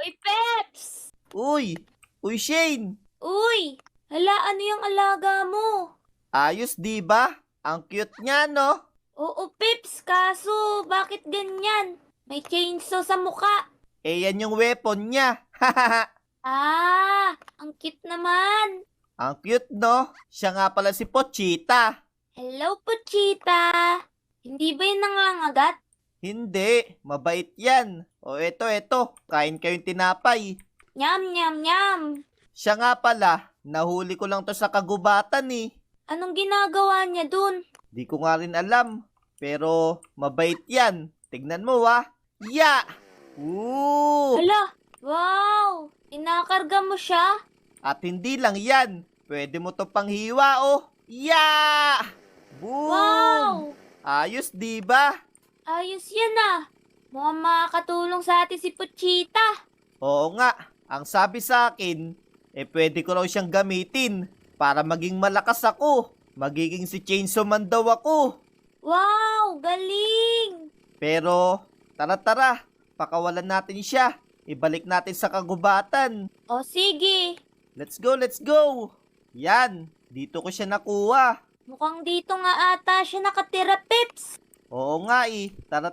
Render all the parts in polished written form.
Uy, Peps! Uy! Uy, Shane! Uy! Hala, ano yung alaga mo? Ayos, di ba? Ang cute niya, no? Oo, Peps, kaso bakit ganyan? May chainsaw sa muka. Eh, yan yung weapon niya. Ang cute naman. Ang cute, no? Siya nga pala si Pochita. Hello, Puchita. Hindi ba yun nangangagat? Hindi, mabait yan. O eto, kain kayong tinapay. Nyam, nyam, nyam. Siya nga pala, nahuli ko lang to sa kagubatan eh. Anong ginagawa niya dun? Di ko nga rin alam, pero mabait yan. Tignan mo Ya! Ooh! Hala, wow! Inakarga mo siya? At hindi lang yan, pwede mo to panghiwa Ya! Boom! Wow! Ayos, di ba? Ayos yan ah. Mukhang makakatulong sa atin si Puchita. Oo nga, ang sabi sa akin, pwede ko raw siyang gamitin para maging malakas ako. Magiging si Chainsaw Man daw ako. Wow! Galing! Pero, tara, pakawalan natin siya. Ibalik natin sa kagubatan. O sige, Let's go! Yan, dito ko siya nakuha. mukhang dito nga ata siya nakatira, Peps. Oo nga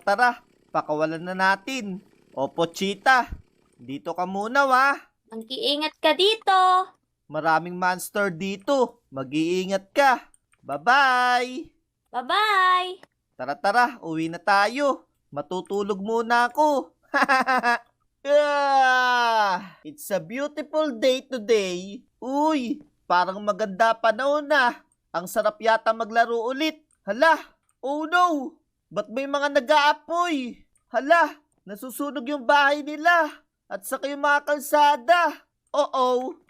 tara, pakawalan na natin. O Pochita, dito ka muna Mag-iingat ka dito. Maraming monster dito. Mag-iingat ka. Bye-bye! Bye-bye! Tara, uwi na tayo. Matutulog muna ako. It's a beautiful day today. Uy, parang maganda panahon na. Ang sarap yata maglaro ulit. Hala, oh no! Ba't may mga nag-aapoy? Hala, nasusunog yung bahay nila. At saka yung mga kalsada.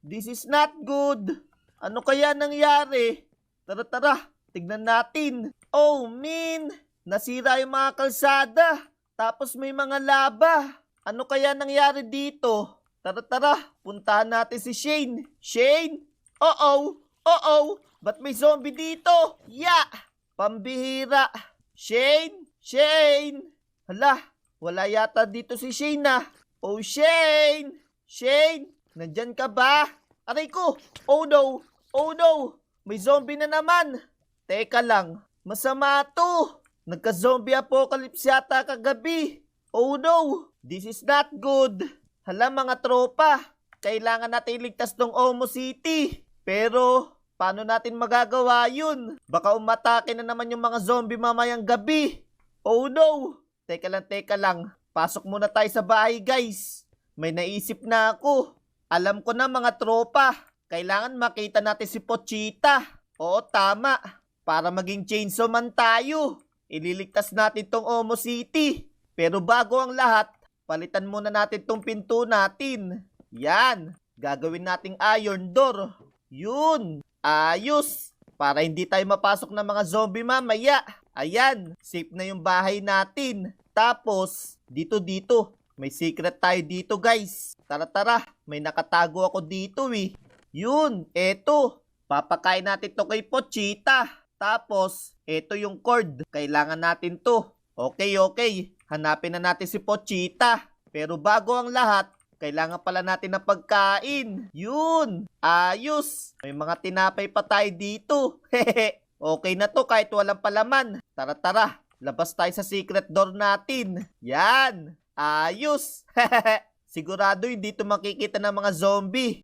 This is not good. Ano kaya nangyari? Tara, tignan natin. Oh, min! Nasira yung mga kalsada. Tapos may mga laba. Ano kaya nangyari dito? Tara, puntahan natin si Shane. Shane? Ba't may zombie dito? Pambihira. Shane! Hala, wala yata dito si Shane Oh, Shane! Nandyan ka ba? Aray ko! Oh no! May zombie na naman! Teka lang, masama to! Nagka-zombie apocalypse yata kagabi! Oh no! This is not good! Hala mga tropa, kailangan natin iligtas tong Omo City. Pero, paano natin magagawa yun? Baka umatake na naman yung mga zombie mamayang gabi. Oh no! Teka lang. Pasok muna tayo sa bahay guys. May naisip na ako. Alam ko na mga tropa. Kailangan makita natin si Pochita. Oo tama. Para maging Chainsaw Man tayo. Ililigtas natin tong Omo City. Pero bago ang lahat, palitan muna natin tong pinto natin. Yan. Gagawin nating iron door. Yun. Ayos. Para hindi tayo mapasok ng mga zombie mamaya. Ayan. Safe na yung bahay natin. Tapos, dito. May secret tayo dito guys. Tara. May nakatago ako dito Yun. Eto. Papakain natin to kay Pochita. Tapos, eto yung cord. Kailangan natin to. Okay. Hanapin na natin si Pochita. Pero bago ang lahat, kailangan pala natin ng pagkain. Yun. Ayos. May mga tinapay pa tayo dito. Okay na to kahit walang palaman. Tara. Labas tayo sa secret door natin. Yan. Ayos. Sigurado hindi to makikita ng mga zombie.